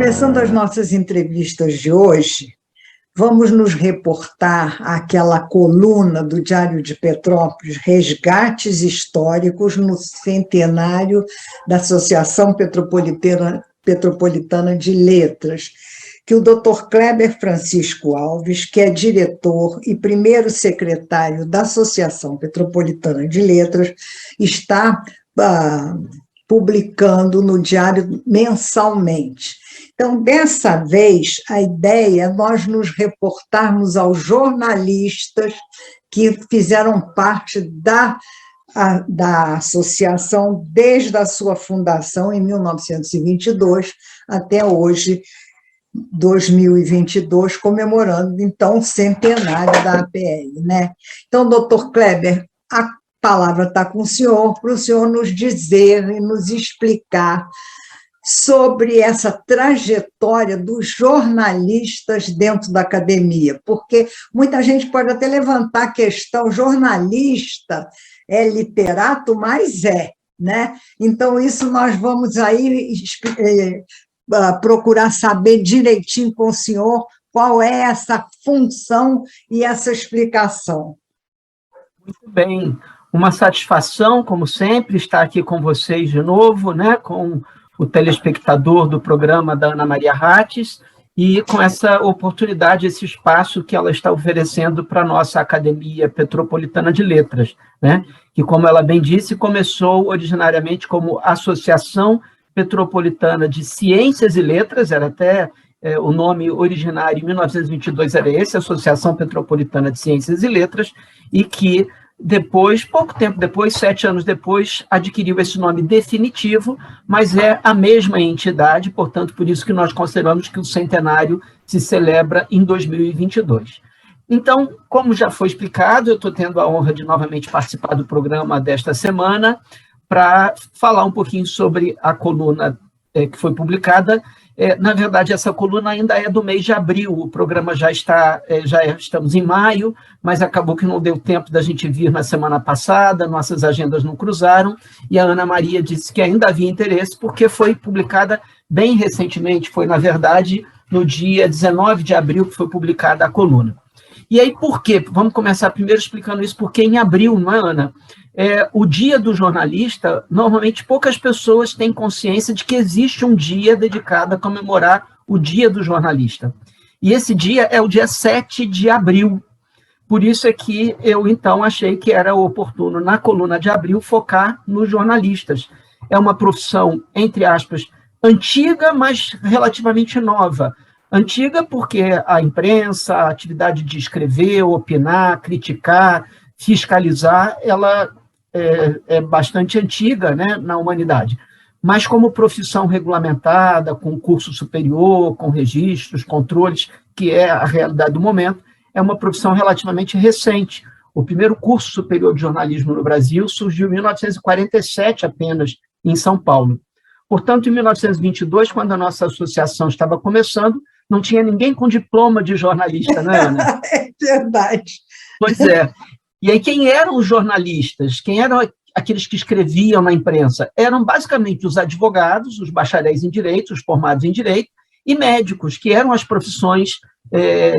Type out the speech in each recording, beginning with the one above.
Começando as nossas entrevistas de hoje, vamos nos reportar àquela coluna do Diário de Petrópolis, Resgates Históricos no Centenário da Associação Petropolitana de Letras, que o Dr. Kleber Francisco Alves, que é diretor e primeiro secretário da Associação Petropolitana de Letras, está publicando no Diário mensalmente. Então, dessa vez, a ideia é nós nos reportarmos aos jornalistas que fizeram parte da associação desde a sua fundação, em 1922, até hoje, 2022, comemorando, então, o centenário da APL, né? Então, doutor Kleber, a palavra está com o senhor, para o senhor nos dizer e nos explicar sobre essa trajetória dos jornalistas dentro da academia, porque muita gente pode até levantar a questão, jornalista é literato, mas né? Então, isso nós vamos aí procurar saber direitinho com o senhor qual é essa função e essa explicação. Muito bem, uma satisfação, como sempre, estar aqui com vocês de novo, né, com o telespectador do programa da Ana Maria Rates, e com essa oportunidade, esse espaço que ela está oferecendo para a nossa Academia Petropolitana de Letras, né, que, como ela bem disse, começou originariamente como Associação Petropolitana de Ciências e Letras, era até o nome originário, em 1922, era esse, Associação Petropolitana de Ciências e Letras, e que depois, pouco tempo depois, 7 anos depois, adquiriu esse nome definitivo, mas é a mesma entidade, portanto, por isso que nós consideramos que o centenário se celebra em 2022. Então, como já foi explicado, eu estou tendo a honra de novamente participar do programa desta semana para falar um pouquinho sobre a coluna que foi publicada. Na verdade, essa coluna ainda é do mês de abril, o programa já estamos em maio, mas acabou que não deu tempo da gente vir na semana passada, nossas agendas não cruzaram, e a Ana Maria disse que ainda havia interesse, porque foi publicada bem recentemente, foi, na verdade, no dia 19 de abril que foi publicada a coluna. E aí, por quê? Vamos começar primeiro explicando isso, porque em abril, não é, Ana? O dia do jornalista, normalmente poucas pessoas têm consciência de que existe um dia dedicado a comemorar o dia do jornalista. E esse dia é o dia 7 de abril. Por isso é que eu, então, achei que era oportuno, na coluna de abril, focar nos jornalistas. É uma profissão, entre aspas, antiga, mas relativamente nova. Antiga porque a imprensa, a atividade de escrever, opinar, criticar, fiscalizar, ela é bastante antiga, né, na humanidade. Mas como profissão regulamentada, com curso superior, com registros, controles, que é a realidade do momento, é uma profissão relativamente recente. O primeiro curso superior de jornalismo no Brasil surgiu em 1947 apenas, em São Paulo. Portanto, em 1922, quando a nossa associação estava começando, não tinha ninguém com diploma de jornalista, né, Ana? É verdade. Pois é. E aí, quem eram os jornalistas? Quem eram aqueles que escreviam na imprensa? Eram basicamente os advogados, os bacharéis em direito, os formados em direito, e médicos, que eram as profissões,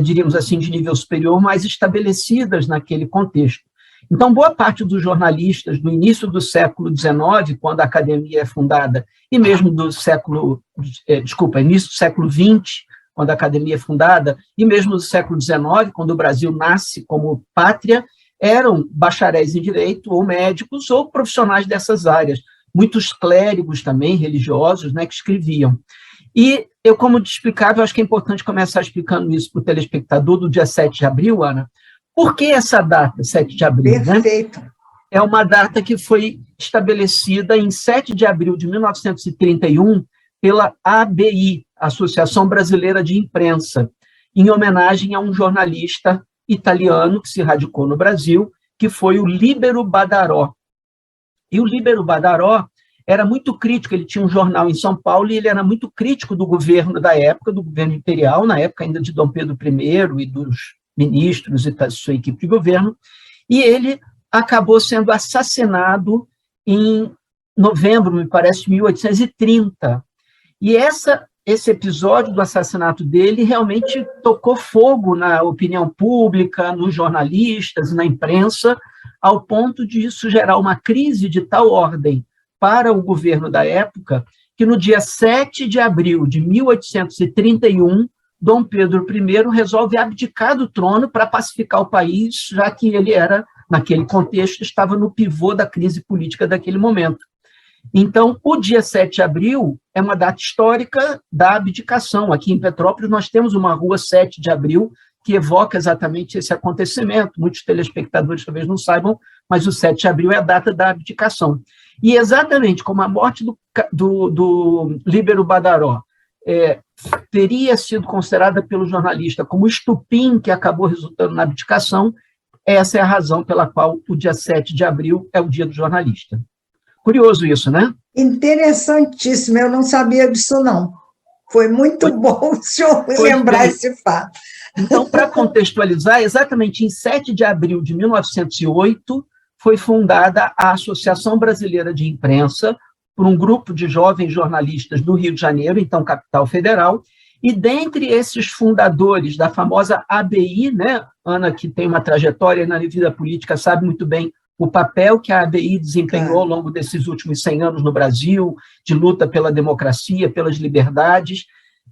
diríamos assim, de nível superior, mais estabelecidas naquele contexto. Então, boa parte dos jornalistas do início do século XIX, quando a academia é fundada, e mesmo do início do século XX, quando a academia é fundada, e mesmo do século XIX, quando o Brasil nasce como pátria, eram bacharéis em direito, ou médicos, ou profissionais dessas áreas. Muitos clérigos também, religiosos, né, que escreviam. E eu, como te explicava, eu acho que é importante começar explicando isso para o telespectador do dia 7 de abril, Ana. Por que essa data, 7 de abril? Perfeito. Né? É uma data que foi estabelecida em 7 de abril de 1931 pela ABI, Associação Brasileira de Imprensa, em homenagem a um jornalista italiano que se radicou no Brasil, que foi o Líbero Badaró. E o Líbero Badaró era muito crítico, ele tinha um jornal em São Paulo e ele era muito crítico do governo da época, do governo imperial, na época ainda de Dom Pedro I e dos ministros e da sua equipe de governo, e ele acabou sendo assassinado em novembro, me parece, de 1830. E essa esse episódio do assassinato dele realmente tocou fogo na opinião pública, nos jornalistas, na imprensa, ao ponto de isso gerar uma crise de tal ordem para o governo da época, que no dia 7 de abril de 1831, Dom Pedro I resolve abdicar do trono para pacificar o país, já que ele era, naquele contexto, estava no pivô da crise política daquele momento. Então, o dia 7 de abril é uma data histórica da abdicação. Aqui em Petrópolis, nós temos uma rua 7 de abril que evoca exatamente esse acontecimento. Muitos telespectadores talvez não saibam, mas o 7 de abril é a data da abdicação. E exatamente como a morte do Líbero Badaró teria sido considerada pelo jornalista como estupim que acabou resultando na abdicação, essa é a razão pela qual o dia 7 de abril é o dia do jornalista. Curioso isso, né? Interessantíssimo, eu não sabia disso, não. Foi muito bom o senhor lembrar esse fato. Então, para contextualizar, exatamente em 7 de abril de 1908, foi fundada a Associação Brasileira de Imprensa, por um grupo de jovens jornalistas do Rio de Janeiro, então capital federal, e dentre esses fundadores da famosa ABI, né, Ana, que tem uma trajetória na vida política, sabe muito bem o papel que a ABI desempenhou ao longo desses últimos 100 anos no Brasil, de luta pela democracia, pelas liberdades,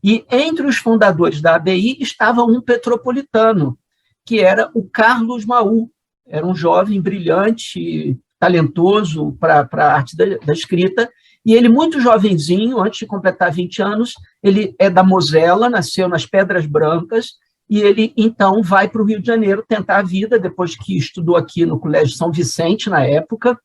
e entre os fundadores da ABI estava um petropolitano, que era o Carlos Maú, era um jovem brilhante, talentoso para a arte da escrita, e ele, muito jovenzinho, antes de completar 20 anos, ele é da Mosela, nasceu nas Pedras Brancas, e ele, então, vai para o Rio de Janeiro tentar a vida, depois que estudou aqui no Colégio São Vicente, na época,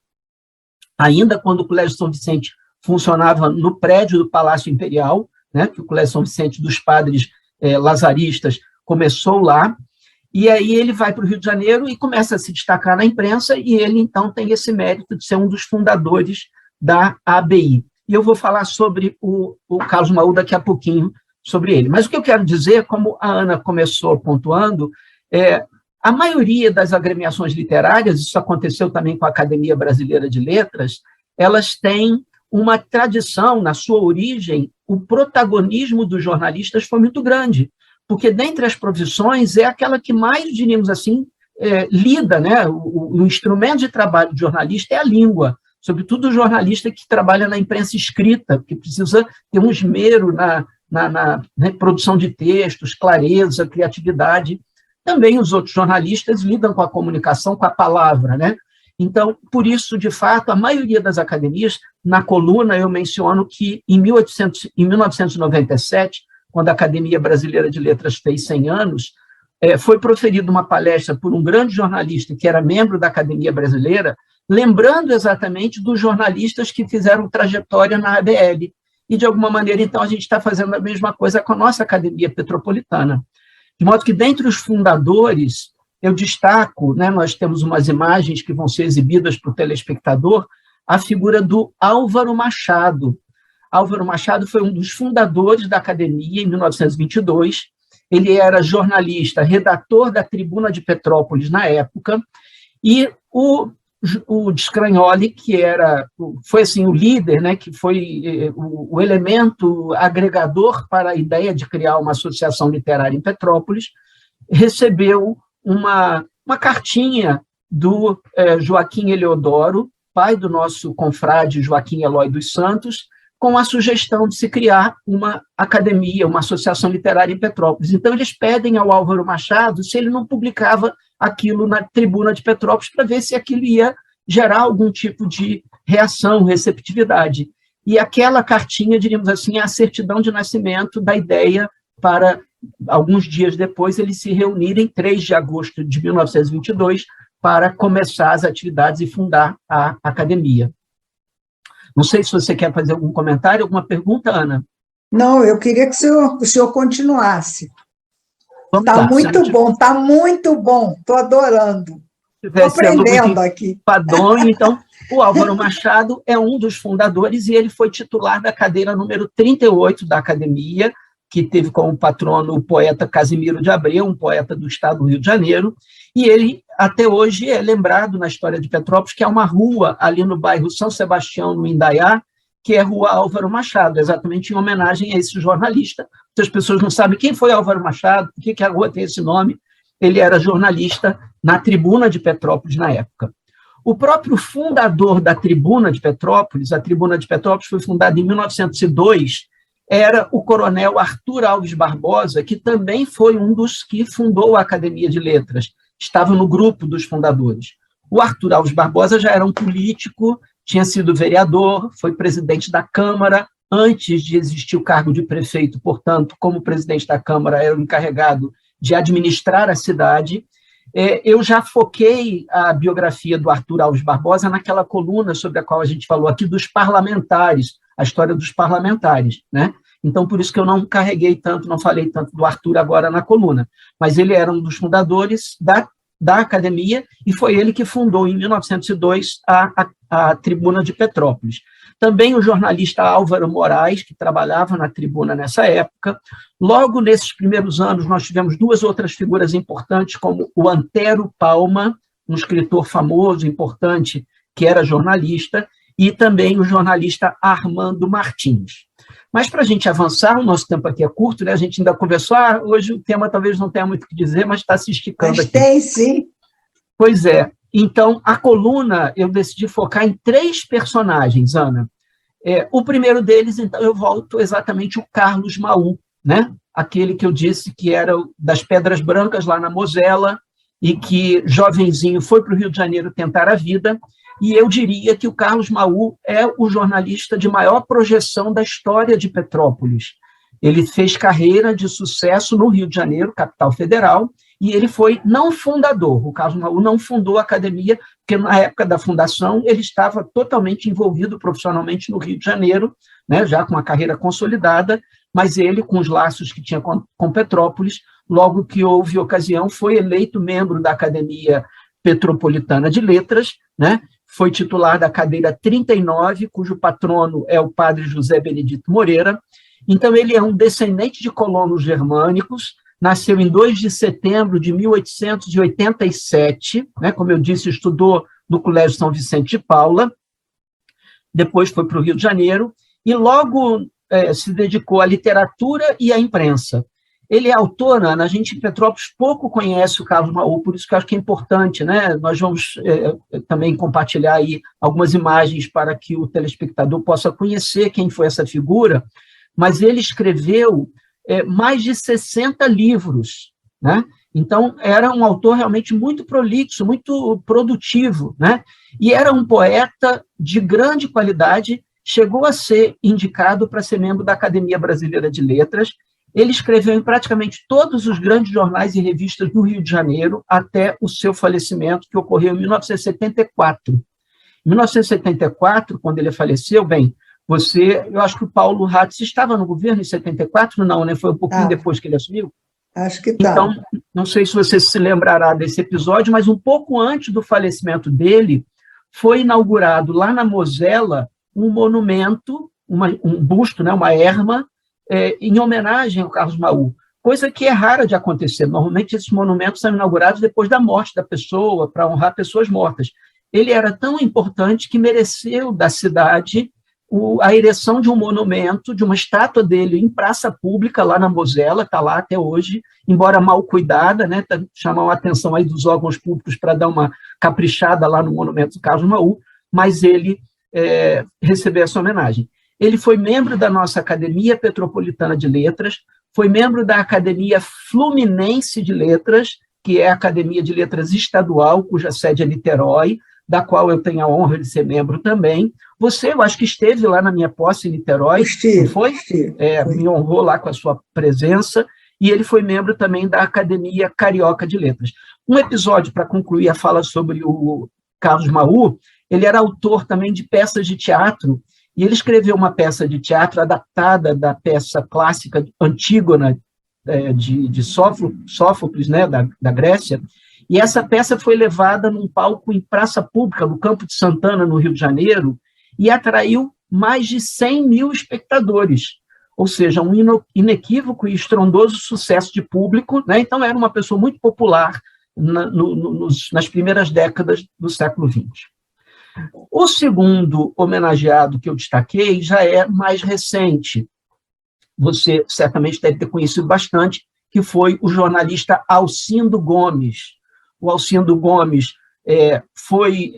ainda quando o Colégio São Vicente funcionava no prédio do Palácio Imperial, né, que o Colégio São Vicente dos Padres Lazaristas começou lá, e aí ele vai para o Rio de Janeiro e começa a se destacar na imprensa, e ele, então, tem esse mérito de ser um dos fundadores da ABI. E eu vou falar sobre o Carlos Maú daqui a pouquinho, sobre ele. Mas o que eu quero dizer, como a Ana começou pontuando, a maioria das agremiações literárias, isso aconteceu também com a Academia Brasileira de Letras, elas têm uma tradição, na sua origem, o protagonismo dos jornalistas foi muito grande, porque dentre as profissões é aquela que mais, diríamos assim, lida, né? O instrumento de trabalho do jornalista é a língua, sobretudo o jornalista que trabalha na imprensa escrita, que precisa ter um esmero na produção de textos, clareza, criatividade. Também os outros jornalistas lidam com a comunicação, com a palavra, né? Então, por isso, de fato, a maioria das academias, na coluna eu menciono que em 1997, quando a Academia Brasileira de Letras fez 100 anos, foi proferida uma palestra por um grande jornalista que era membro da Academia Brasileira, lembrando exatamente dos jornalistas que fizeram trajetória na ABL. E, de alguma maneira, então, a gente está fazendo a mesma coisa com a nossa Academia Petropolitana. De modo que, dentre os fundadores, eu destaco, né, nós temos umas imagens que vão ser exibidas para o telespectador, a figura do Álvaro Machado. Álvaro Machado foi um dos fundadores da Academia em 1922, ele era jornalista, redator da Tribuna de Petrópolis na época, e o Descranholi, que foi assim, o líder, né, que foi o elemento agregador para a ideia de criar uma associação literária em Petrópolis, recebeu uma cartinha do Joaquim Eleodoro, pai do nosso confrade Joaquim Eloy dos Santos, com a sugestão de se criar uma academia, uma associação literária em Petrópolis. Então, eles pedem ao Álvaro Machado se ele não publicava aquilo na Tribuna de Petrópolis para ver se aquilo ia gerar algum tipo de reação, receptividade. E aquela cartinha, diríamos assim, é a certidão de nascimento da ideia para, alguns dias depois, eles se reunirem, 3 de agosto de 1922, para começar as atividades e fundar a academia. Não sei se você quer fazer algum comentário, alguma pergunta, Ana? Não, eu queria que o senhor continuasse. Está muito bom, estou adorando. Estou aprendendo aqui. Padrão, então, o Álvaro Machado é um dos fundadores e ele foi titular da cadeira número 38 da academia, que teve como patrono o poeta Casimiro de Abreu, um poeta do estado do Rio de Janeiro, e ele, até hoje, é lembrado na história de Petrópolis, que é uma rua ali no bairro São Sebastião, no Indaiá, que é Rua Álvaro Machado, exatamente em homenagem a esse jornalista. As pessoas não sabem quem foi Álvaro Machado, por que a rua tem esse nome. Ele era jornalista na Tribuna de Petrópolis na época. O próprio fundador da Tribuna de Petrópolis, a Tribuna de Petrópolis foi fundada em 1902, era o coronel Arthur Alves Barbosa, que também foi um dos que fundou a Academia de Letras, estava no grupo dos fundadores. O Arthur Alves Barbosa já era um político, tinha sido vereador, foi presidente da Câmara, antes de existir o cargo de prefeito, portanto, como presidente da Câmara, era o encarregado de administrar a cidade. Eu já foquei a biografia do Arthur Alves Barbosa naquela coluna sobre a qual a gente falou aqui dos parlamentares, a história dos parlamentares, né? Então, por isso que eu não carreguei tanto, não falei tanto do Arthur agora na coluna, mas ele era um dos fundadores da academia e foi ele que fundou, em 1902, a Tribuna de Petrópolis. Também o jornalista Álvaro Moraes, que trabalhava na Tribuna nessa época. Logo nesses primeiros anos, nós tivemos duas outras figuras importantes, como o Antero Palma, um escritor famoso, importante, que era jornalista, e também o jornalista Armando Martins. Mas, para a gente avançar, o nosso tempo aqui é curto, né? A gente ainda conversou, hoje o tema talvez não tenha muito o que dizer, mas está se esticando aqui. Tem, sim. Pois é. Então, a coluna, eu decidi focar em 3 personagens, Ana. O primeiro deles, então, eu volto exatamente o Carlos Maú, né? Aquele que eu disse que era das Pedras Brancas, lá na Mosela, e que, jovenzinho, foi para o Rio de Janeiro tentar a vida, e eu diria que o Carlos Maú é o jornalista de maior projeção da história de Petrópolis. Ele fez carreira de sucesso no Rio de Janeiro, capital federal, e ele foi não fundador. O Carlos Maú não fundou a academia, porque na época da fundação ele estava totalmente envolvido profissionalmente no Rio de Janeiro, né, já com a carreira consolidada, mas ele, com os laços que tinha com Petrópolis, logo que houve ocasião, foi eleito membro da Academia Petropolitana de Letras, né, foi titular da cadeira 39, cujo patrono é o padre José Benedito Moreira. Então, ele é um descendente de colonos germânicos, nasceu em 2 de setembro de 1887, né, como eu disse, estudou no Colégio São Vicente de Paula, depois foi para o Rio de Janeiro, e logo se dedicou à literatura e à imprensa. Ele é autor, Ana, a gente em Petrópolis pouco conhece o Carlos Maú, por isso que eu acho que é importante, né? Nós vamos também compartilhar aí algumas imagens para que o telespectador possa conhecer quem foi essa figura, mas ele escreveu mais de 60 livros, né? Então, era um autor realmente muito prolixo, muito produtivo, né? E era um poeta de grande qualidade, chegou a ser indicado para ser membro da Academia Brasileira de Letras. Ele escreveu em praticamente todos os grandes jornais e revistas do Rio de Janeiro até o seu falecimento, que ocorreu em 1974. Em 1974, quando ele faleceu, eu acho que o Paulo Ratz estava no governo em 74, não, né? Foi um pouquinho depois que ele assumiu. Acho que tá. Então, não sei se você se lembrará desse episódio, mas um pouco antes do falecimento dele, foi inaugurado lá na Mosela um monumento, um busto, né, uma erma, em homenagem ao Carlos Maú, coisa que é rara de acontecer. Normalmente, esses monumentos são inaugurados depois da morte da pessoa, para honrar pessoas mortas. Ele era tão importante que mereceu da cidade a ereção de um monumento, de uma estátua dele em praça pública, lá na Mosela, está lá até hoje, embora mal cuidada, né, chamam a atenção aí dos órgãos públicos para dar uma caprichada lá no monumento do Carlos Maú, mas ele recebeu essa homenagem. Ele foi membro da nossa Academia Petropolitana de Letras, foi membro da Academia Fluminense de Letras, que é a Academia de Letras Estadual, cuja sede é Niterói, da qual eu tenho a honra de ser membro também. Você, eu acho que esteve lá na minha posse em Niterói, não foi? Me honrou lá com a sua presença, e ele foi membro também da Academia Carioca de Letras. Um episódio, para concluir a fala sobre o Carlos Maú, ele era autor também de peças de teatro, e ele escreveu uma peça de teatro adaptada da peça clássica Antígona, de Sófocles, né, da Grécia, e essa peça foi levada num palco em praça pública, no Campo de Santana, no Rio de Janeiro, e atraiu mais de 100 mil espectadores, ou seja, um inequívoco e estrondoso sucesso de público, né? Então era uma pessoa muito popular nas primeiras décadas do século XX. O segundo homenageado que eu destaquei já é mais recente. Você certamente deve ter conhecido bastante, que foi o jornalista Alcindo Gomes. O Alcindo Gomes foi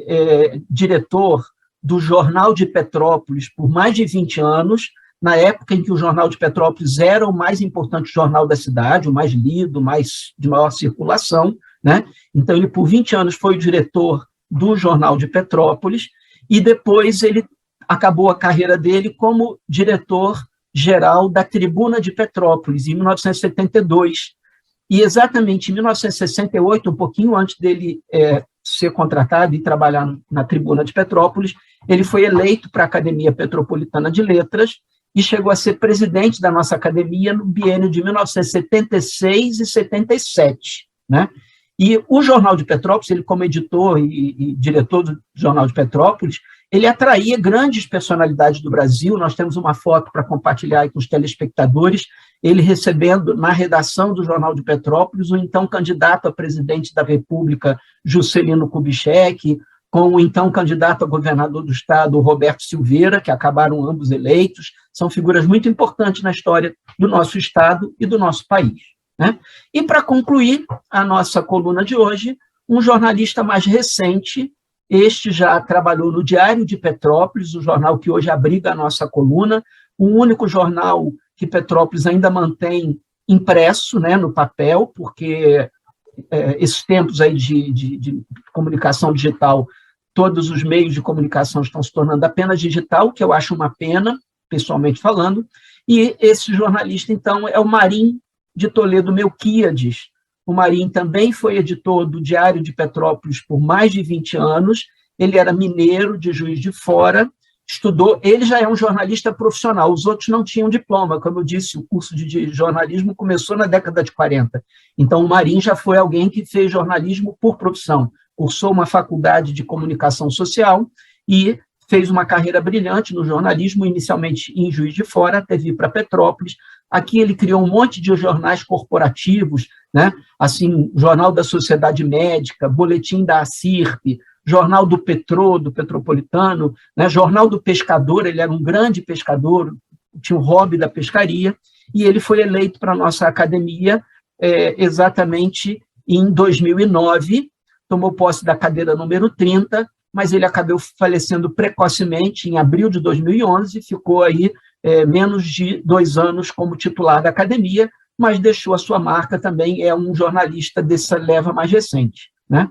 diretor do Jornal de Petrópolis por mais de 20 anos, na época em que o Jornal de Petrópolis era o mais importante jornal da cidade, o mais lido, de maior circulação, né? Então, ele, por 20 anos, foi o diretor do Jornal de Petrópolis, e depois ele acabou a carreira dele como diretor-geral da Tribuna de Petrópolis, em 1972. E exatamente em 1968, um pouquinho antes dele ser contratado e trabalhar na Tribuna de Petrópolis, ele foi eleito para a Academia Petropolitana de Letras e chegou a ser presidente da nossa academia no biênio de 1976 e 77, né? E o Jornal de Petrópolis, ele como editor e diretor do Jornal de Petrópolis, ele atraía grandes personalidades do Brasil. Nós temos uma foto para compartilhar aí com os telespectadores, ele recebendo na redação do Jornal de Petrópolis o então candidato a presidente da República, Juscelino Kubitschek, com o então candidato a governador do estado, Roberto Silveira, que acabaram ambos eleitos. São figuras muito importantes na história do nosso estado e do nosso país, né? E, para concluir a nossa coluna de hoje, um jornalista mais recente, este já trabalhou no Diário de Petrópolis, o jornal que hoje abriga a nossa coluna, o único jornal que Petrópolis ainda mantém impresso, né, no papel, porque esses tempos aí de comunicação digital, todos os meios de comunicação estão se tornando apenas digital, que eu acho uma pena, pessoalmente falando, e esse jornalista, então, é o Marim de Toledo Melquíades. O Marim também foi editor do Diário de Petrópolis por mais de 20 anos, ele era mineiro de Juiz de Fora, estudou, ele já é um jornalista profissional, os outros não tinham diploma, como eu disse, o curso de jornalismo começou na década de 40, então o Marim já foi alguém que fez jornalismo por profissão, cursou uma faculdade de comunicação social e fez uma carreira brilhante no jornalismo, inicialmente em Juiz de Fora, até vir para Petrópolis. Aqui ele criou um monte de jornais corporativos, né? Assim, Jornal da Sociedade Médica, Boletim da ACIRP, Jornal do Petrô, do Petropolitano, né? Jornal do Pescador, ele era um grande pescador, tinha o hobby da pescaria, e ele foi eleito para a nossa academia exatamente em 2009, tomou posse da cadeira número 30, mas ele acabou falecendo precocemente em abril de 2011, ficou aí menos de 2 anos como titular da academia, mas deixou a sua marca também, é um jornalista dessa leva mais recente, né?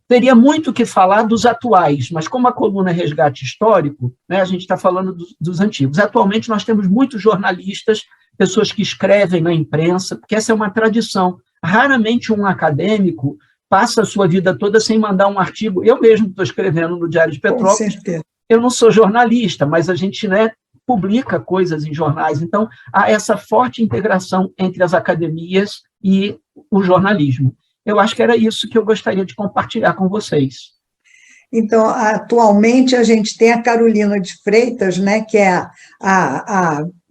Teria muito o que falar dos atuais, mas como a coluna é resgate histórico, né, a gente está falando dos antigos. Atualmente nós temos muitos jornalistas, pessoas que escrevem na imprensa, porque essa é uma tradição. Raramente um acadêmico passa a sua vida toda sem mandar um artigo. Eu mesmo estou escrevendo no Diário de Petrópolis. Eu não sou jornalista, mas a gente, né, publica coisas em jornais. Então, há essa forte integração entre as academias e o jornalismo. Eu acho que era isso que eu gostaria de compartilhar com vocês. Então, atualmente, a gente tem a Carolina de Freitas, né, que é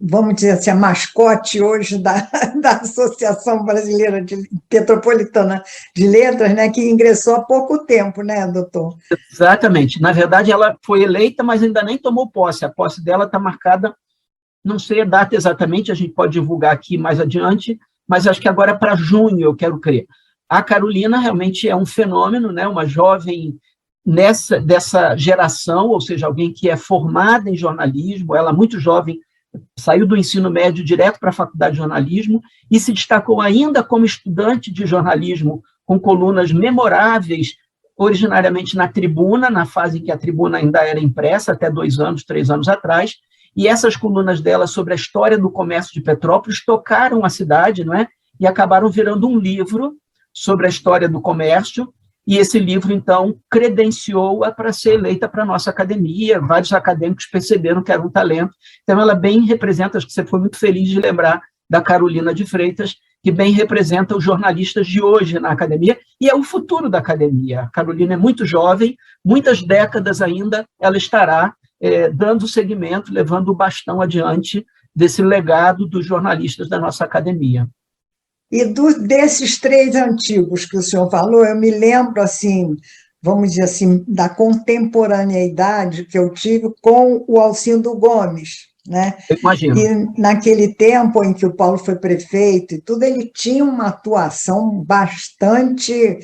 vamos dizer assim, a mascote hoje da Associação Brasileira Petropolitana de Letras, né, que ingressou há pouco tempo, né, doutor? Exatamente. Na verdade, ela foi eleita, mas ainda nem tomou posse. A posse dela está marcada, não sei a data exatamente, a gente pode divulgar aqui mais adiante, mas acho que agora é para junho, eu quero crer. A Carolina realmente é um fenômeno, né, uma jovem dessa geração, ou seja, alguém que é formada em jornalismo, ela muito jovem, saiu do ensino médio direto para a faculdade de jornalismo e se destacou ainda como estudante de jornalismo, com colunas memoráveis, originariamente na Tribuna, na fase em que a Tribuna ainda era impressa, até 2 anos, 3 anos atrás, e essas colunas dela sobre a história do comércio de Petrópolis tocaram a cidade, não é? E acabaram virando um livro sobre a história do comércio, e esse livro, então, credenciou-a para ser eleita para a nossa academia. Vários acadêmicos perceberam que era um talento. Então, ela bem representa, acho que você foi muito feliz de lembrar da Carolina de Freitas, que bem representa os jornalistas de hoje na academia, e é o futuro da academia. A Carolina é muito jovem, muitas décadas ainda ela estará dando seguimento, levando o bastão adiante desse legado dos jornalistas da nossa academia. E desses 3 antigos que o senhor falou, eu me lembro, assim, vamos dizer assim, da contemporaneidade que eu tive com o Alcindo Gomes, né? Eu imagino. E naquele tempo em que o Paulo foi prefeito e tudo, ele tinha uma atuação bastante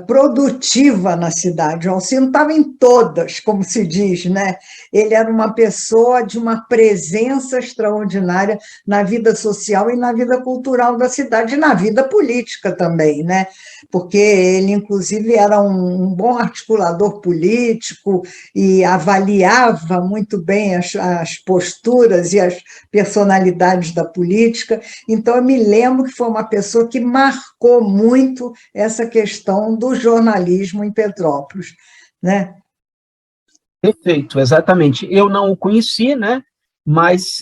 produtiva na cidade. O Alcino estava em todas, como se diz, né? Ele era uma pessoa de uma presença extraordinária na vida social e na vida cultural da cidade, e na vida política também, né? Porque ele, inclusive, era um bom articulador político e avaliava muito bem as posturas e as personalidades da política. Então, eu me lembro que foi uma pessoa que marcou muito essa questão do jornalismo em Petrópolis, né? Perfeito, exatamente. Eu não o conheci, né? Mas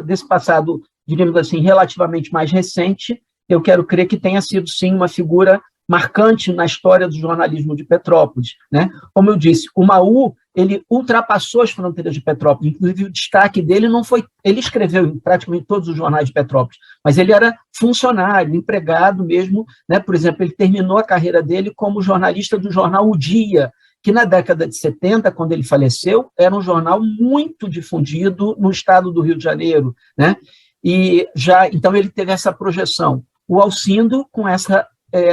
desse passado, diríamos assim, relativamente mais recente, eu quero crer que tenha sido, sim, uma figura marcante na história do jornalismo de Petrópolis, né? Como eu disse, o MAU, ele ultrapassou as fronteiras de Petrópolis, inclusive o destaque dele não foi... Ele escreveu em praticamente todos os jornais de Petrópolis, mas ele era funcionário, empregado mesmo, né? Por exemplo, ele terminou a carreira dele como jornalista do jornal O Dia, que na década de 70, quando ele faleceu, era um jornal muito difundido no estado do Rio de Janeiro, né? E já, então ele teve essa projeção. O Alcindo, com essa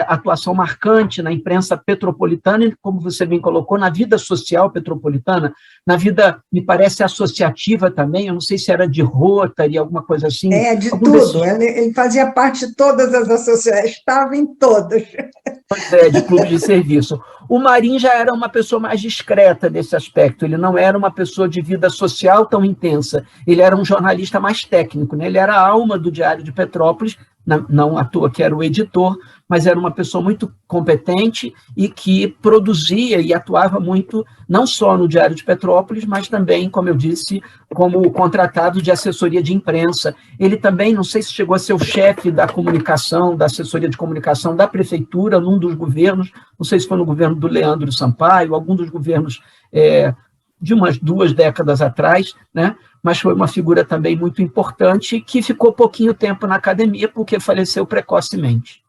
atuação marcante na imprensa petropolitana, e, como você bem colocou, na vida social petropolitana, na vida, me parece, associativa também, eu não sei se era de Rotary, alguma coisa assim. De Algum tudo, desses... ele fazia parte de todas as associações, estava em todas. Pois de clube de serviço. O Marim já era uma pessoa mais discreta nesse aspecto, ele não era uma pessoa de vida social tão intensa, ele era um jornalista mais técnico, né? Ele era a alma do Diário de Petrópolis, não à toa que era o editor, mas era uma pessoa muito competente e que produzia e atuava muito, não só no Diário de Petrópolis, mas também, como eu disse, como contratado de assessoria de imprensa. Ele também, não sei se chegou a ser o chefe da comunicação, da assessoria de comunicação da prefeitura, num dos governos, não sei se foi no governo do Leandro Sampaio, algum dos governos de umas 2 décadas atrás, né? Mas foi uma figura também muito importante que ficou pouquinho tempo na academia porque faleceu precocemente.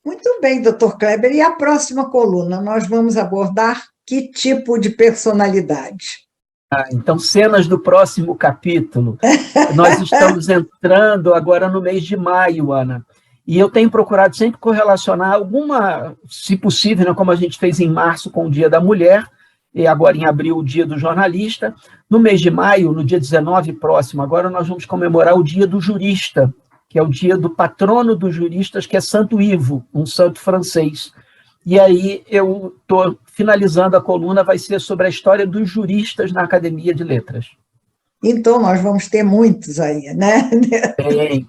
Muito bem, doutor Kleber. E a próxima coluna, nós vamos abordar que tipo de personalidade? Então, cenas do próximo capítulo. Nós estamos entrando agora no mês de maio, Ana, e eu tenho procurado sempre correlacionar alguma, se possível, né, como a gente fez em março com o Dia da Mulher, e agora em abril o Dia do Jornalista. No mês de maio, no dia 19 próximo, agora nós vamos comemorar o Dia do Jurista, que é o dia do patrono dos juristas, que é Santo Ivo, um santo francês. E aí eu estou finalizando a coluna, vai ser sobre a história dos juristas na Academia de Letras. Então, nós vamos ter muitos aí, né? Tem.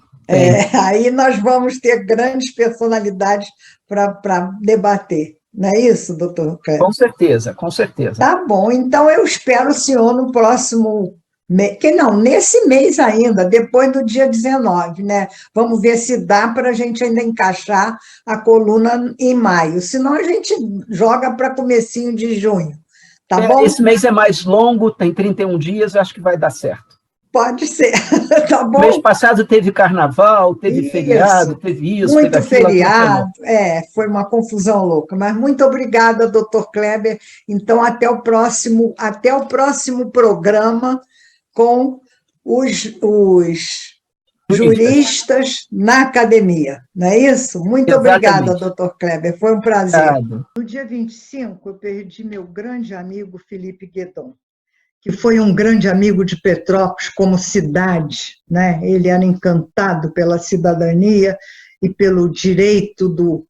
Aí nós vamos ter grandes personalidades para debater. Não é isso, doutor Kleber? Com certeza, com certeza. Tá bom, então eu espero o senhor no próximo mês, que não, nesse mês ainda, depois do dia 19, né? Vamos ver se dá para a gente ainda encaixar a coluna em maio, senão a gente joga para comecinho de junho, tá bom? Esse mês é mais longo, tem 31 dias, acho que vai dar certo. Pode ser, tá bom? Mês passado teve carnaval, teve feriado, teve isso, muito teve aquilo. feriado, foi uma confusão louca. Mas muito obrigada, doutor Kleber. Então, até o próximo programa com os juristas na academia. Não é isso? Muito obrigada, doutor Kleber. Foi um prazer. No dia 25, eu perdi meu grande amigo Felipe Guedon, que foi um grande amigo de Petrópolis como cidade, né? Ele era encantado pela cidadania e pelo direito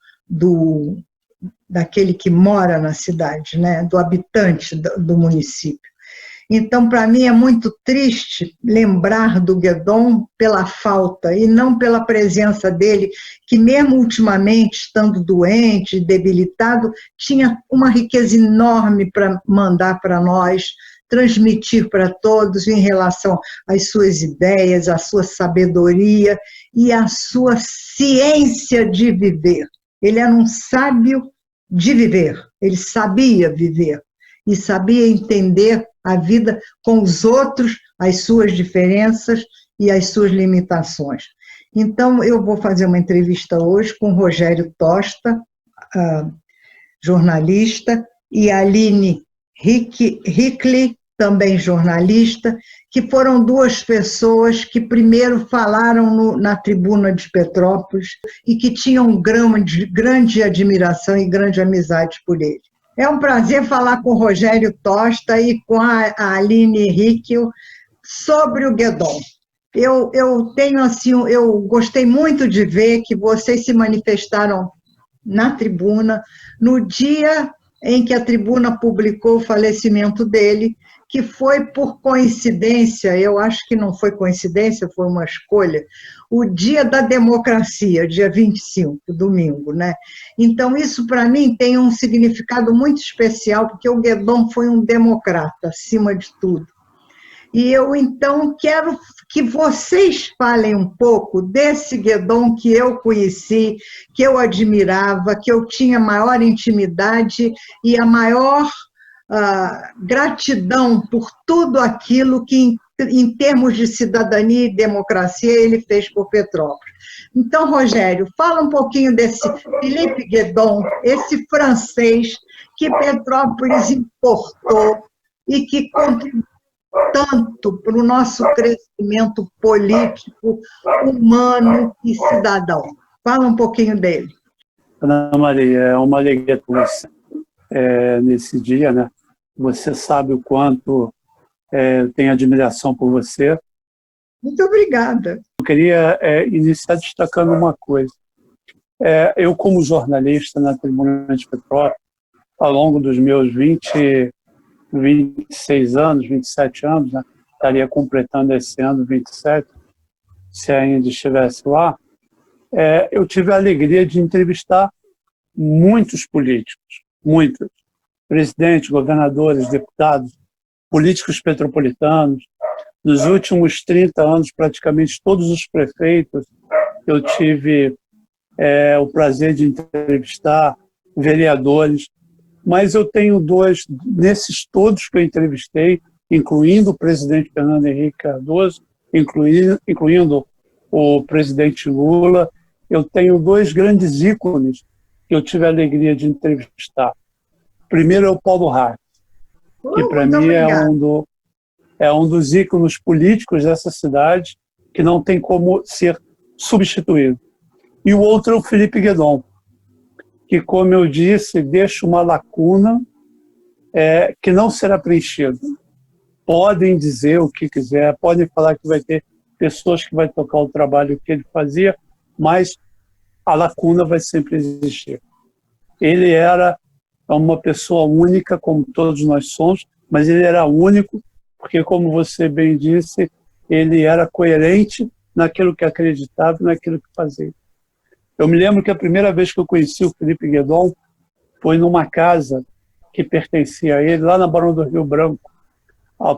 daquele que mora na cidade, né? Do habitante do município. Então, para mim, é muito triste lembrar do Guedon pela falta e não pela presença dele, que mesmo ultimamente, estando doente, debilitado, tinha uma riqueza enorme para mandar para nós, transmitir para todos em relação às suas ideias, à sua sabedoria e à sua ciência de viver. Ele era um sábio de viver, ele sabia viver e sabia entender a vida com os outros, as suas diferenças e as suas limitações. Então, eu vou fazer uma entrevista hoje com o Rogério Tosta, jornalista, e a Aline Hickley, também jornalista, que foram duas pessoas que primeiro falaram na tribuna de Petrópolis e que tinham grande admiração e grande amizade por ele. É um prazer falar com o Rogério Tosta e com a Aline Hickley sobre o Guédon. Eu gostei muito de ver que vocês se manifestaram na tribuna no dia em que a tribuna publicou o falecimento dele, que foi por coincidência, eu acho que não foi coincidência, foi uma escolha, o dia da democracia, dia 25, domingo, né? Então, isso para mim tem um significado muito especial, porque o Guédon foi um democrata, acima de tudo. E eu, então, quero que vocês falem um pouco desse Guédon que eu conheci, que eu admirava, que eu tinha maior intimidade e a maior gratidão por tudo aquilo que, em termos de cidadania e democracia, ele fez por Petrópolis. Então, Rogério, fala um pouquinho desse Philippe Guédon, esse francês que Petrópolis importou e que contribuiu tanto para o nosso crescimento político, humano e cidadão. Fala um pouquinho dele. Ana Maria, é uma alegria ter você nesse dia, né? Você sabe o quanto tenho admiração por você. Muito obrigada. Eu queria iniciar destacando uma coisa. Eu, como jornalista na Tribuna de Petrópolis, ao longo dos meus 26 anos, 27 anos, né? Estaria completando esse ano 27, se ainda estivesse lá, eu tive a alegria de entrevistar muitos políticos, muitos, presidentes, governadores, deputados, políticos petropolitanos. Nos últimos 30 anos, praticamente todos os prefeitos, eu tive o prazer de entrevistar, vereadores, mas eu tenho dois, nesses todos que eu entrevistei, incluindo o presidente Fernando Henrique Cardoso, incluindo o presidente Lula, eu tenho dois grandes ícones que eu tive a alegria de entrevistar. Primeiro é o Paulo Hartz, que para mim é um dos ícones políticos dessa cidade, que não tem como ser substituído. E o outro é o Philippe Guédon, que, como eu disse, deixa uma lacuna que não será preenchida. Podem dizer o que quiser, podem falar que vai ter pessoas que vão tocar o trabalho que ele fazia, mas a lacuna vai sempre existir. Ele era uma pessoa única, como todos nós somos, mas ele era único, porque, como você bem disse, ele era coerente naquilo que acreditava, naquilo que fazia. Eu me lembro que a primeira vez que eu conheci o Philippe Guédon foi numa casa que pertencia a ele, lá na Barão do Rio Branco,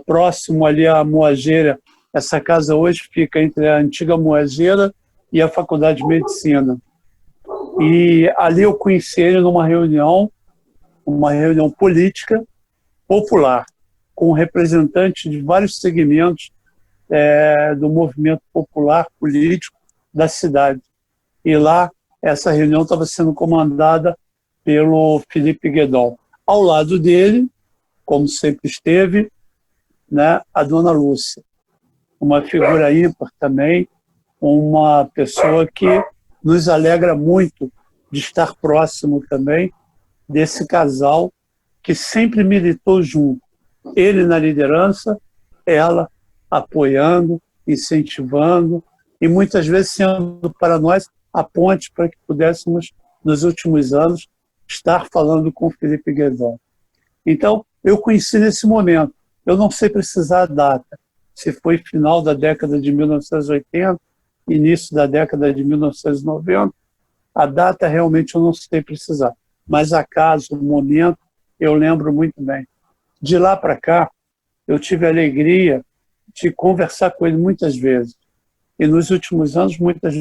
próximo ali à Moageira. Essa casa hoje fica entre a antiga Moageira e a Faculdade de Medicina. E ali eu conheci ele numa reunião, uma reunião política popular, com representantes de vários segmentos do movimento popular político da cidade. E lá, essa reunião estava sendo comandada pelo Philippe Guédon. Ao lado dele, como sempre esteve, né, a dona Lúcia, uma figura ímpar também, uma pessoa que nos alegra muito de estar próximo também desse casal que sempre militou junto. Ele na liderança, ela apoiando, incentivando e muitas vezes sendo para nós a ponte para que pudéssemos, nos últimos anos, estar falando com o Philippe Guédon. Então, eu conheci nesse momento. Eu não sei precisar a data, se foi final da década de 1980, início da década de 1990, a data realmente eu não sei precisar. Mas a casa, o momento, eu lembro muito bem. De lá para cá, eu tive a alegria de conversar com ele muitas vezes. E nos últimos anos, muitas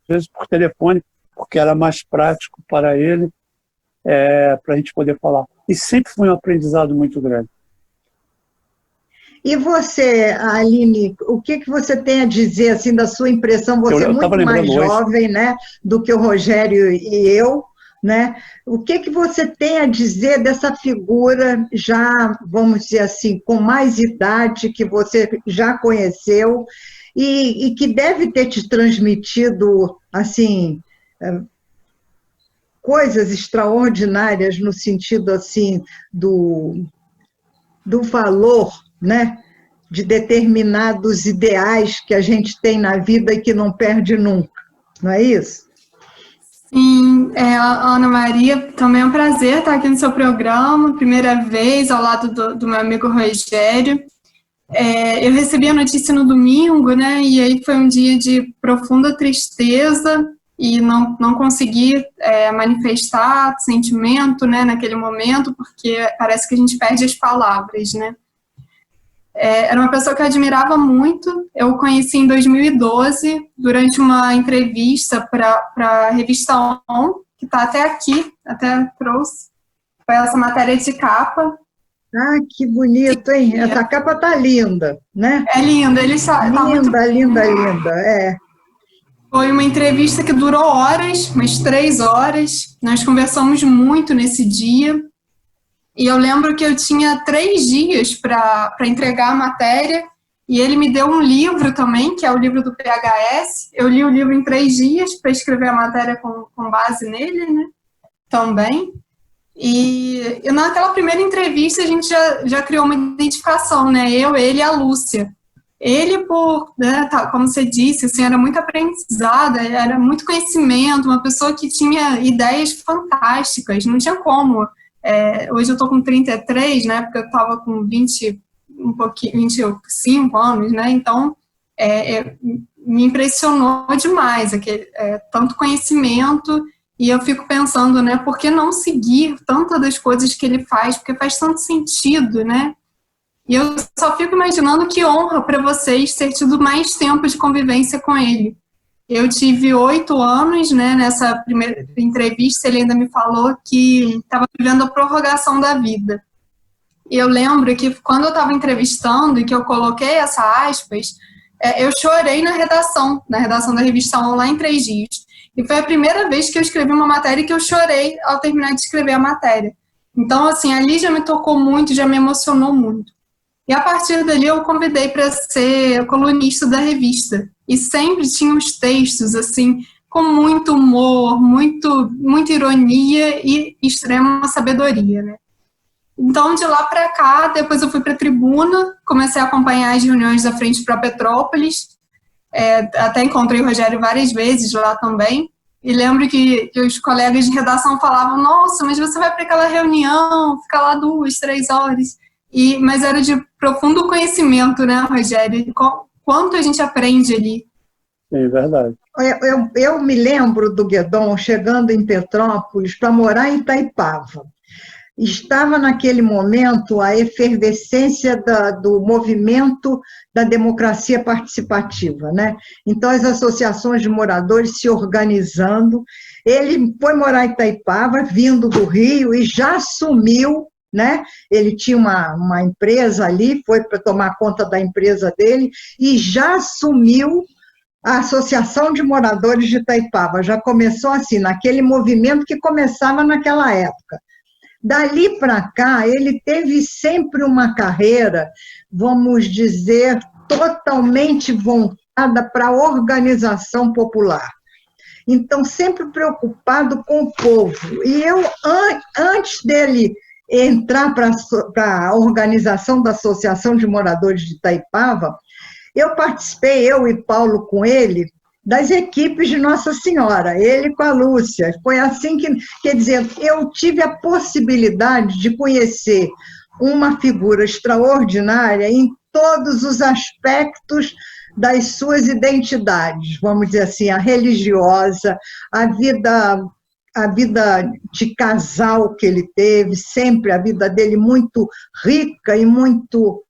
vezes por telefone, porque era mais prático para ele, para a gente poder falar. E sempre foi um aprendizado muito grande. E você, Aline, o que você tem a dizer assim, da sua impressão? Você é muito mais jovem, né, do que o Rogério e eu, né? O que você tem a dizer dessa figura já, vamos dizer assim, com mais idade, que você já conheceu e que deve ter te transmitido, assim, coisas extraordinárias no sentido, assim, do valor, né, de determinados ideais que a gente tem na vida e que não perde nunca, não é isso? Sim, Ana Maria, também é um prazer estar aqui no seu programa, primeira vez ao lado do meu amigo Rogério. Eu recebi a notícia no domingo, né, e aí foi um dia de profunda tristeza e não consegui manifestar sentimento, né, naquele momento, porque parece que a gente perde as palavras, né. Era uma pessoa que eu admirava muito. Eu o conheci em 2012, durante uma entrevista para a revista ON, que está até aqui, até trouxe. Foi essa matéria de capa. Ah, que bonito, hein? Essa capa está linda, né? É linda, ele está muito... Linda. Foi uma entrevista que durou horas, umas 3 horas. Nós conversamos muito nesse dia. E eu lembro que eu tinha 3 dias para entregar a matéria, e ele me deu um livro também, que é o livro do PHS. Eu li o livro em 3 dias para escrever a matéria com base nele, né? Também. E naquela primeira entrevista a gente já criou uma identificação, né? Eu, ele e a Lúcia. Ele, né, como você disse, assim, era muito aprendizado, era muito conhecimento, uma pessoa que tinha ideias fantásticas, não tinha como. Hoje eu estou com 33, né, porque eu estava com 25 anos, né, então me impressionou demais tanto conhecimento, e eu fico pensando, né, por que não seguir tantas das coisas que ele faz, porque faz tanto sentido, né, e eu só fico imaginando que honra para vocês ter tido mais tempo de convivência com ele. Eu tive 8 anos, né, nessa primeira entrevista ele ainda me falou que estava vivendo a prorrogação da vida. E eu lembro que quando eu estava entrevistando e que eu coloquei essa aspas, eu chorei na redação da revista ON lá em 3 dias. E foi a primeira vez que eu escrevi uma matéria que eu chorei ao terminar de escrever a matéria. Então, assim, ali já me tocou muito, já me emocionou muito. E a partir dali eu convidei para ser colunista da revista. E sempre tinha os textos, assim, com muito humor, muita ironia e extrema sabedoria, né? Então, de lá para cá, depois eu fui para a Tribuna, comecei a acompanhar as reuniões da Frente para Petrópolis, até encontrei o Rogério várias vezes lá também, e lembro que os colegas de redação falavam, nossa, mas você vai para aquela reunião, fica lá 2, 3 horas... Mas era de profundo conhecimento, né, Rogério? Quanto a gente aprende ali. É verdade. Eu me lembro do Guedon chegando em Petrópolis para morar em Itaipava. Estava naquele momento a efervescência do movimento da democracia participativa, né? Então, as associações de moradores se organizando. Ele foi morar em Itaipava, vindo do Rio, e já assumiu, né? Ele tinha uma empresa ali, foi para tomar conta da empresa dele e já assumiu a Associação de Moradores de Itaipava. Já começou assim, naquele movimento que começava naquela época. Dali para cá, ele teve sempre uma carreira, vamos dizer, totalmente voltada para a organização popular. Então, sempre preocupado com o povo. E eu, antes dele entrar para a organização da Associação de Moradores de Itaipava, eu participei, eu e Paulo com ele, das equipes de Nossa Senhora, ele com a Lúcia. Foi assim que, quer dizer, eu tive a possibilidade de conhecer uma figura extraordinária em todos os aspectos das suas identidades, vamos dizer assim, a religiosa, a vida de casal que ele teve, sempre a vida dele muito rica e muito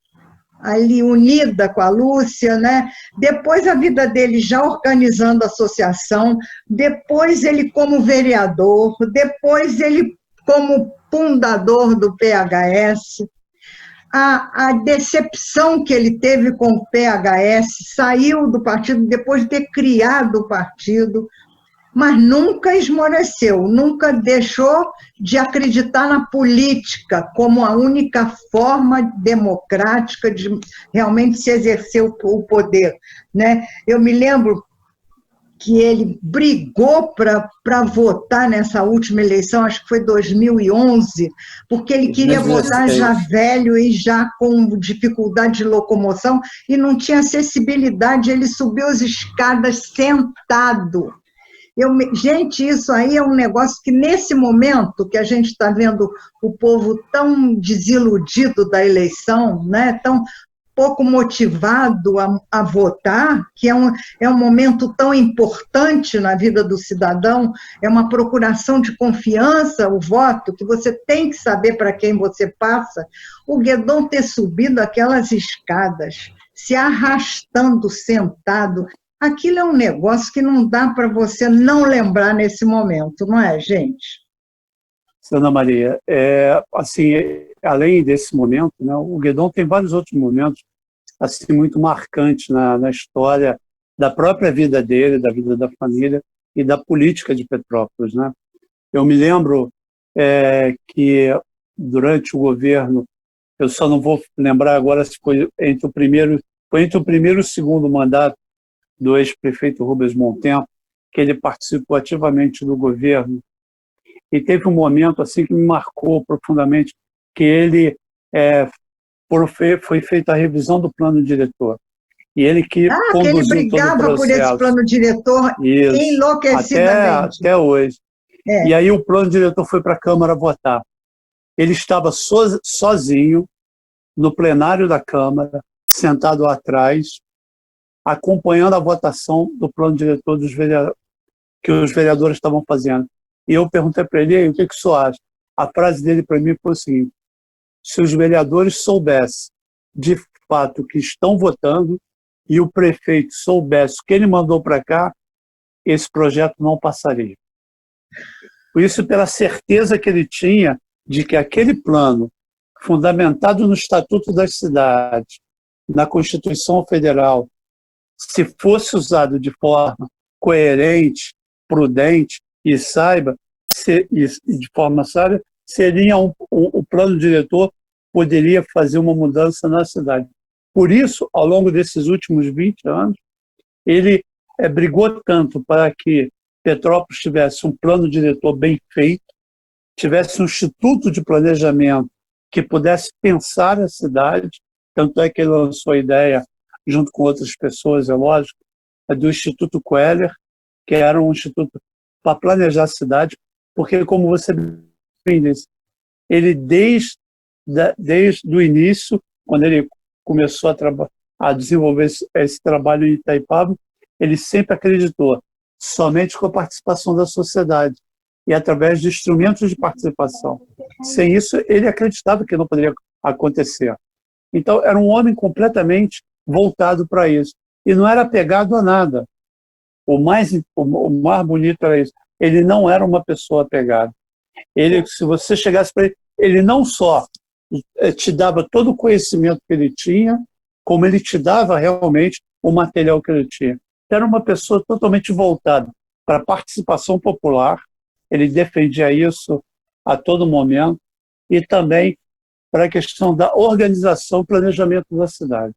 ali unida com a Lúcia, né? Depois a vida dele já organizando a associação, depois ele como vereador, depois ele como fundador do PHS, a decepção que ele teve com o PHS, saiu do partido depois de ter criado o partido, mas nunca esmoreceu, nunca deixou de acreditar na política como a única forma democrática de realmente se exercer o poder, né? Eu me lembro que ele brigou para votar nessa última eleição, acho que foi 2011, porque ele queria 2016. votar já velho e já com dificuldade de locomoção, e não tinha acessibilidade, ele subiu as escadas sentado. Gente, isso aí é um negócio que, nesse momento que a gente está vendo o povo tão desiludido da eleição, né, tão pouco motivado a votar, que é um momento tão importante na vida do cidadão, é uma procuração de confiança, o voto, que você tem que saber para quem você passa. O Guedon ter subido aquelas escadas, se arrastando, sentado, aquilo é um negócio que não dá para você não lembrar nesse momento, não é, gente? Ana Maria, assim, além desse momento, né, o Guedon tem vários outros momentos assim, muito marcantes na história da própria vida dele, da vida da família e da política de Petrópolis, né? Eu me lembro que durante o governo, eu só não vou lembrar agora se foi entre o primeiro e o segundo mandato do ex-prefeito Rubens Montempo, que ele participou ativamente do governo. E teve um momento assim que me marcou profundamente, que ele foi feita a revisão do plano diretor. E ele que conduziu que ele brigava todo o processo. por esse plano diretor enlouquecidamente. Até hoje. E aí o plano diretor foi para a Câmara votar. Ele estava sozinho no plenário da Câmara, sentado atrás, acompanhando a votação do plano diretor que os vereadores estavam fazendo. E eu perguntei para ele, o que o senhor acha? A frase dele para mim foi o seguinte: se os vereadores soubessem de fato que estão votando e o prefeito soubesse o que ele mandou para cá, esse projeto não passaria. Por isso, pela certeza que ele tinha de que aquele plano, fundamentado no Estatuto das Cidades, na Constituição Federal, se fosse usado de forma coerente, prudente e de forma sábia, seria o plano diretor poderia fazer uma mudança na cidade. Por isso, ao longo desses últimos 20 anos, ele brigou tanto para que Petrópolis tivesse um plano diretor bem feito, tivesse um instituto de planejamento que pudesse pensar a cidade, tanto é que ele lançou a ideia, junto com outras pessoas, é lógico, do Instituto Queller, que era um instituto para planejar a cidade, porque, como você bem disse, ele desde o início, quando ele começou a desenvolver esse trabalho em Itaipava, ele sempre acreditou somente com a participação da sociedade e através de instrumentos de participação. Sem isso, ele acreditava que não poderia acontecer. Então, era um homem completamente voltado para isso. E não era apegado a nada. O mais bonito era isso. Ele não era uma pessoa apegada. Se você chegasse para ele, ele não só te dava todo o conhecimento que ele tinha, como ele te dava realmente o material que ele tinha. Era uma pessoa totalmente voltada para a participação popular, ele defendia isso a todo momento, e também para a questão da organização e planejamento da cidade.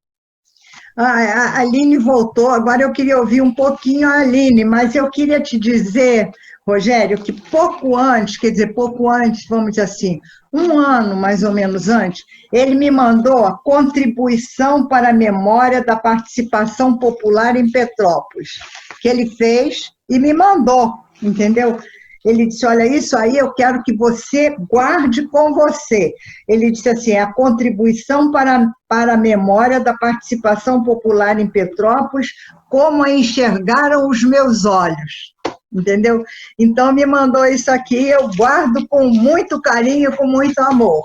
A Aline voltou, agora eu queria ouvir um pouquinho a Aline, mas eu queria te dizer, Rogério, que pouco antes, vamos dizer assim, um ano mais ou menos antes, ele me mandou a contribuição para a memória da participação popular em Petrópolis, que ele fez e me mandou, entendeu? Ele disse, olha, isso aí eu quero que você guarde com você. Ele disse assim, a contribuição para a memória da participação popular em Petrópolis, como a enxergaram os meus olhos, entendeu? Então, me mandou isso aqui, eu guardo com muito carinho, com muito amor.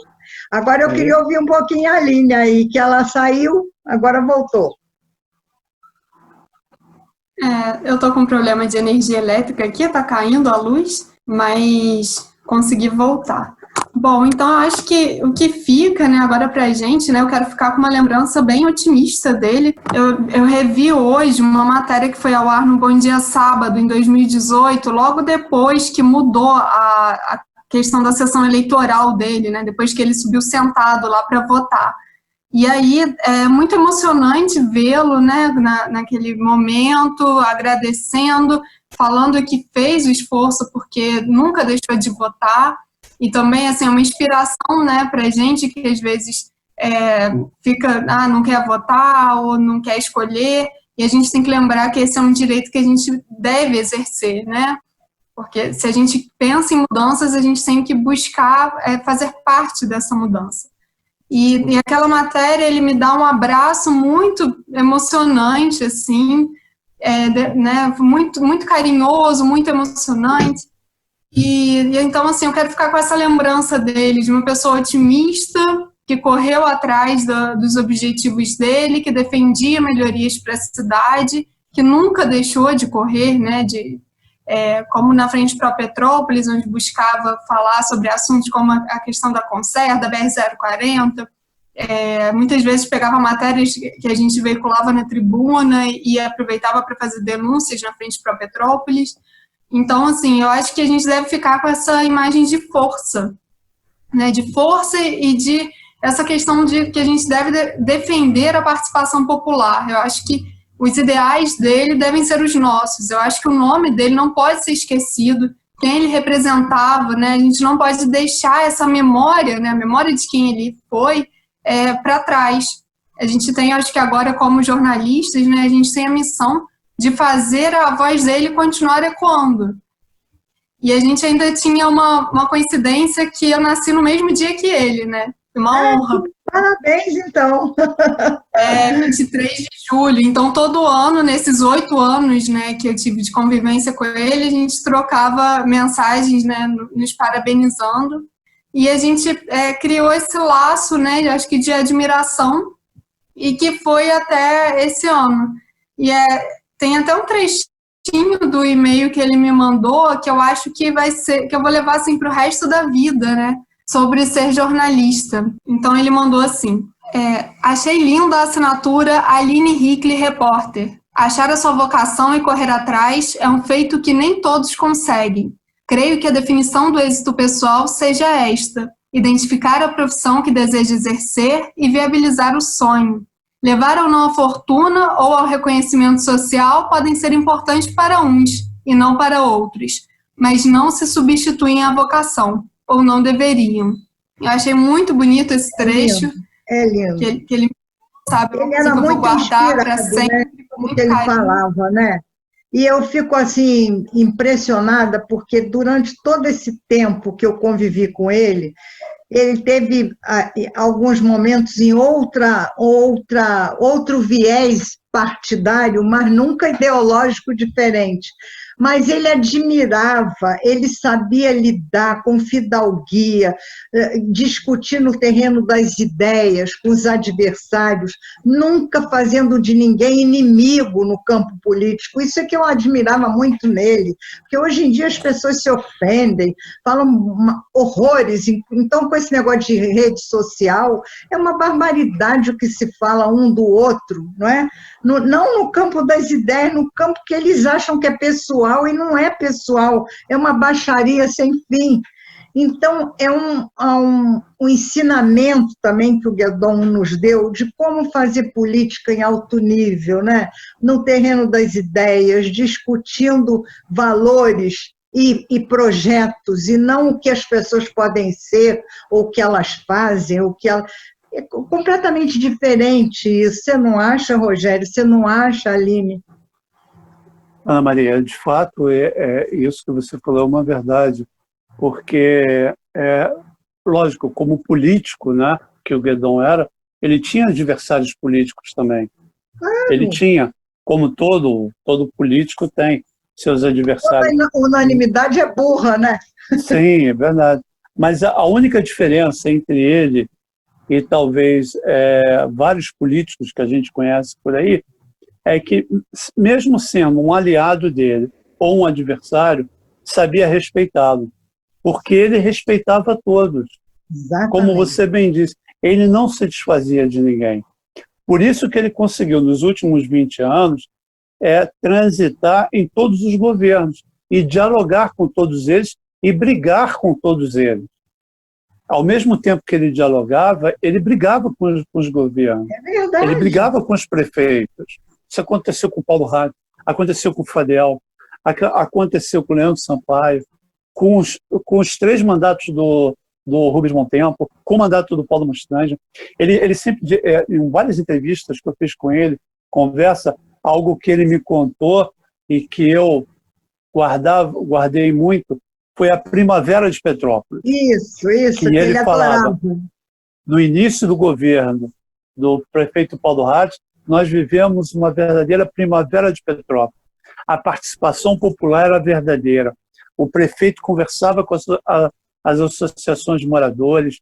Agora, eu queria ouvir um pouquinho a Aline aí, que ela saiu, agora voltou. Eu estou com um problema de energia elétrica aqui, está caindo a luz, mas consegui voltar. Bom, então eu acho que o que fica, né, agora pra gente, né, eu quero ficar com uma lembrança bem otimista dele. Eu revi hoje uma matéria que foi ao ar no Bom Dia Sábado, em 2018, logo depois que mudou a questão da sessão eleitoral dele, né, depois que ele subiu sentado lá para votar. E aí é muito emocionante vê-lo, né, naquele momento, agradecendo, falando que fez o esforço porque nunca deixou de votar. E também, assim, é uma inspiração, né, para a gente que às vezes fica, não quer votar ou não quer escolher, e a gente tem que lembrar que esse é um direito que a gente deve exercer, né, porque se a gente pensa em mudanças, a gente tem que buscar fazer parte dessa mudança. E aquela matéria, ele me dá um abraço muito emocionante, assim, né, muito, muito carinhoso, muito emocionante. E então, assim, eu quero ficar com essa lembrança dele, de uma pessoa otimista, que correu atrás dos objetivos dele, que defendia melhorias para a cidade, que nunca deixou de correr, né, como na Frente Pró Petrópolis, onde buscava falar sobre assuntos como a questão da Concer, da BR-040, muitas vezes pegava matérias que a gente veiculava na tribuna e aproveitava para fazer denúncias na Frente Pró Petrópolis. Então, assim, eu acho que a gente deve ficar com essa imagem de força, né, de força e de essa questão de que a gente deve defender a participação popular. Eu acho que os ideais dele devem ser os nossos. Eu acho que o nome dele não pode ser esquecido, quem ele representava, né, a gente não pode deixar essa memória, né, a memória de quem ele foi, para trás. A gente tem, acho que agora, como jornalistas, né, a gente tem a missão de fazer a voz dele continuar ecoando. E a gente ainda tinha uma coincidência que eu nasci no mesmo dia que ele, né? Uma honra. Parabéns, então. 23 de julho. Então, todo ano, nesses 8 anos, né, que eu tive de convivência com ele, a gente trocava mensagens, né, nos parabenizando. E a gente criou esse laço, né, acho que de admiração, e que foi até esse ano. E tem até um trechinho do e-mail que ele me mandou que eu acho que vai ser, que eu vou levar assim para o resto da vida, né? Sobre ser jornalista. Então ele mandou assim: achei linda a assinatura Aline Hickley, repórter. Achar a sua vocação e correr atrás é um feito que nem todos conseguem. Creio que a definição do êxito pessoal seja esta: identificar a profissão que deseja exercer e viabilizar o sonho. Levar ou não a fortuna ou ao reconhecimento social podem ser importantes para uns e não para outros, mas não se substituem à vocação, ou não deveriam. Eu achei muito bonito esse trecho. É lindo. Que ele sabe, ele era muito guardar para sempre, né, como que ele falava, né? E eu fico assim impressionada porque durante todo esse tempo que eu convivi com ele teve alguns momentos em outro viés partidário, mas nunca ideológico diferente. Mas ele admirava, ele sabia lidar com fidalguia, discutir no terreno das ideias com os adversários, nunca fazendo de ninguém inimigo no campo político. Isso é que eu admirava muito nele, porque hoje em dia as pessoas se ofendem, falam horrores. Então, com esse negócio de rede social, é uma barbaridade o que se fala um do outro, não é? Não no campo das ideias, no campo que eles acham que é pessoal, e não é pessoal, é uma baixaria sem fim. Então, é um ensinamento também que o Guedon nos deu de como fazer política em alto nível, né? No terreno das ideias, discutindo valores e projetos, e não o que as pessoas podem ser, ou o que elas fazem, ou o que elas... É completamente diferente isso. Você não acha, Rogério? Você não acha, Aline? Ana Maria, de fato, isso que você falou é uma verdade, porque, lógico, como político, né, que o Guedon era, ele tinha adversários políticos também. Claro. Ele tinha, como todo político tem seus adversários. A unanimidade é burra, né? Sim, é verdade. Mas a única diferença entre ele e talvez vários políticos que a gente conhece por aí é que, mesmo sendo um aliado dele ou um adversário, sabia respeitá-lo, porque ele respeitava todos. Como você bem disse, ele não se desfazia de ninguém. Por isso que ele conseguiu, nos últimos 20 anos, transitar em todos os governos e dialogar com todos eles e brigar com todos eles. Ao mesmo tempo que ele dialogava, ele brigava com os governos. É verdade. Ele brigava com os prefeitos. Isso aconteceu com o Paulo Ratz, aconteceu com o Fadel, aconteceu com o Leandro Sampaio, com os 3 mandatos do Rubens Montempo, com o mandato do Paulo Mostrange. Ele sempre, em várias entrevistas que eu fiz com ele, conversa, algo que ele me contou e que eu guardei muito, foi a Primavera de Petrópolis. Isso, que ele falava. No início do governo do prefeito Paulo Ratz, nós vivemos uma verdadeira Primavera de Petrópolis. A participação popular era verdadeira. O prefeito conversava com as associações de moradores.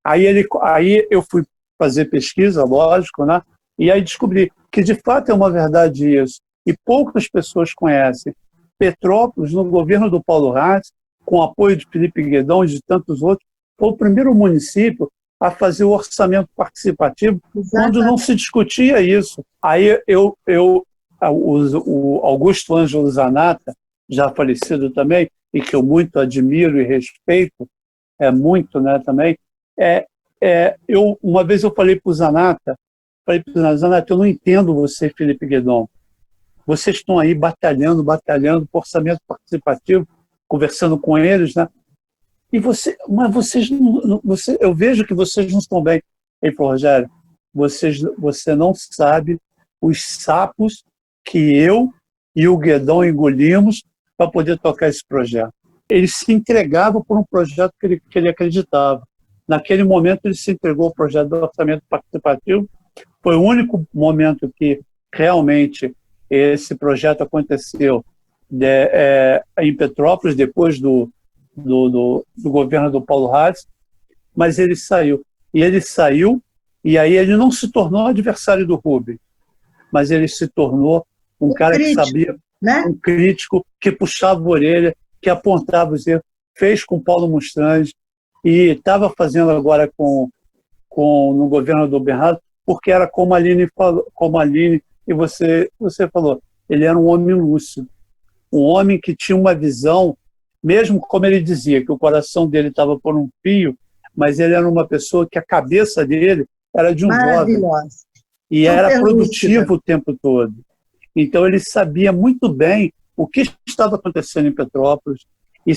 Aí eu fui fazer pesquisa, lógico, né? E aí descobri que de fato é uma verdade isso. E poucas pessoas conhecem. Petrópolis, no governo do Paulo Ratz, com o apoio de Felipe Guedon e de tantos outros, foi o primeiro município a fazer o orçamento participativo, quando não se discutia isso. Aí o Augusto Ângelo Zanata, já falecido também, e que eu muito admiro e respeito, muito, né, também, uma vez eu falei para o Zanata, Zanata, eu não entendo você, Felipe Guedon. Vocês estão aí batalhando por orçamento participativo, conversando com eles, né? Mas vocês não, eu vejo que vocês não estão bem. Ele falou, Rogério, você não sabe os sapos que eu e o Guedon engolimos para poder tocar esse projeto. Ele se entregava por um projeto que ele acreditava. Naquele momento, ele se entregou ao projeto do orçamento participativo. Foi o único momento que realmente esse projeto aconteceu em Petrópolis, depois do governo do Paulo Ratz, mas ele saiu. E aí ele não se tornou adversário do Rubens, mas ele se tornou um cara crítico, que sabia, né? Um crítico, que puxava a orelha, que apontava os erros, fez com Paulo Mostrange e estava fazendo agora no governo do Bernardo, porque era como a Aline e você falou, ele era um homem lúcido, um homem que tinha uma visão, mesmo como ele dizia, que o coração dele estava por um fio, mas ele era uma pessoa que a cabeça dele era de um jovem. E era produtivo o tempo todo. Então ele sabia muito bem o que estava acontecendo em Petrópolis e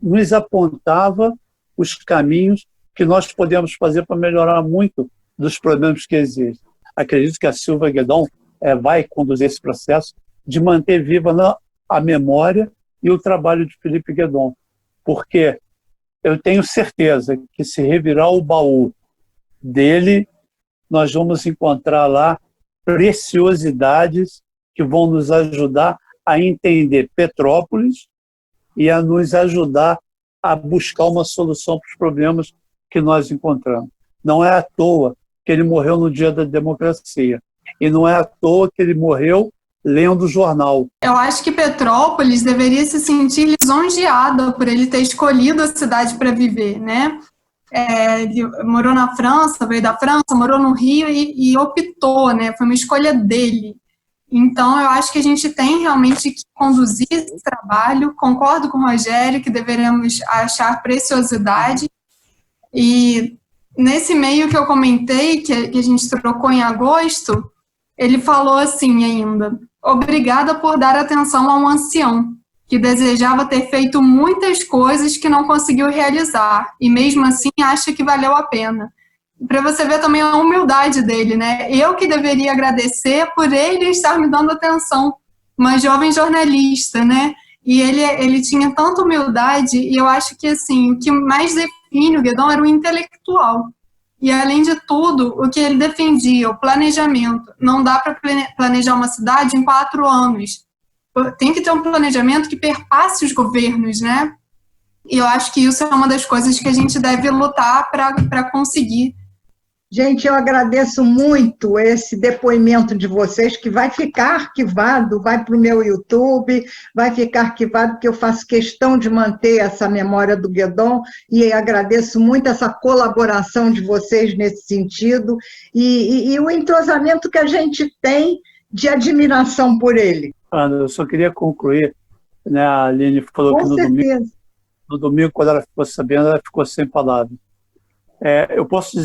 nos apontava os caminhos que nós podemos fazer para melhorar muito dos problemas que existem. Acredito que a Silvia Guedon vai conduzir esse processo de manter viva a memória e o trabalho de Felipe Guedon, porque eu tenho certeza que se revirar o baú dele, nós vamos encontrar lá preciosidades que vão nos ajudar a entender Petrópolis e a nos ajudar a buscar uma solução para os problemas que nós encontramos. Não é à toa que ele morreu no dia da democracia. E não é à toa que ele morreu lendo o jornal. Eu acho que Petrópolis deveria se sentir lisonjeada por ele ter escolhido a cidade para viver, né? Ele morou na França, veio da França, morou no Rio e optou, né? Foi uma escolha dele. Então, eu acho que a gente tem realmente que conduzir esse trabalho. Concordo com o Rogério que deveremos achar preciosidade. E nesse meio que eu comentei, que a gente trocou em agosto, ele falou assim ainda: obrigada por dar atenção a um ancião que desejava ter feito muitas coisas que não conseguiu realizar e mesmo assim acha que valeu a pena. Para você ver também a humildade dele, né? Eu que deveria agradecer por ele estar me dando atenção, uma jovem jornalista, né? E ele tinha tanta humildade, e eu acho que assim, o que mais define o Guedon era o intelectual. E, além de tudo, o que ele defendia, o planejamento. Não dá para planejar uma cidade em 4 anos. Tem que ter um planejamento que perpasse os governos, né? E eu acho que isso é uma das coisas que a gente deve lutar para conseguir. Gente, eu agradeço muito esse depoimento de vocês, que vai ficar arquivado, vai para o meu YouTube, vai ficar arquivado, porque eu faço questão de manter essa memória do Guédon, e agradeço muito essa colaboração de vocês nesse sentido, e o entrosamento que a gente tem de admiração por ele. Ana, eu só queria concluir, né, a Aline falou Com que certeza. no domingo, quando ela ficou sabendo, ela ficou sem palavras. Eu posso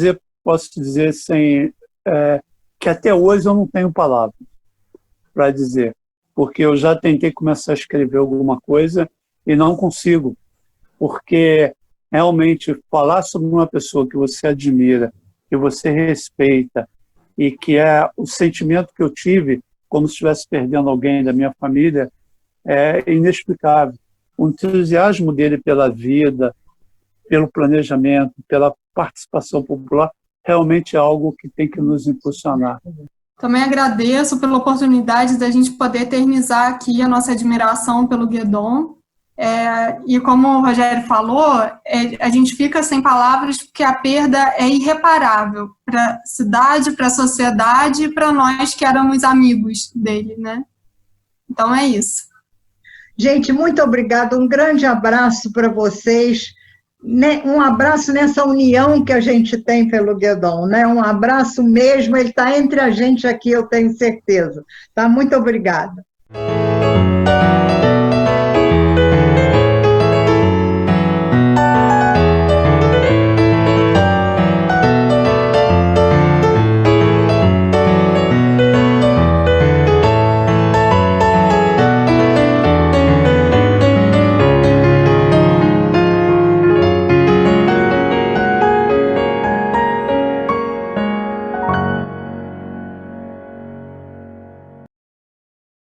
dizer sem, que até hoje eu não tenho palavras para dizer, porque eu já tentei começar a escrever alguma coisa e não consigo, porque realmente falar sobre uma pessoa que você admira, que você respeita, e que é o sentimento que eu tive como se estivesse perdendo alguém da minha família, é inexplicável. O entusiasmo dele pela vida, pelo planejamento, pela participação popular, realmente é algo que tem que nos impulsionar. Também agradeço pela oportunidade da gente poder eternizar aqui a nossa admiração pelo Guédon. E como o Rogério falou, a gente fica sem palavras porque a perda é irreparável para a cidade, para a sociedade e para nós que éramos amigos dele, né? Então é isso. Gente, muito obrigada, um grande abraço para vocês, né? Um abraço nessa união que a gente tem pelo Guédon, né? Um abraço mesmo, ele está entre a gente aqui, eu tenho certeza. Tá? Muito obrigada.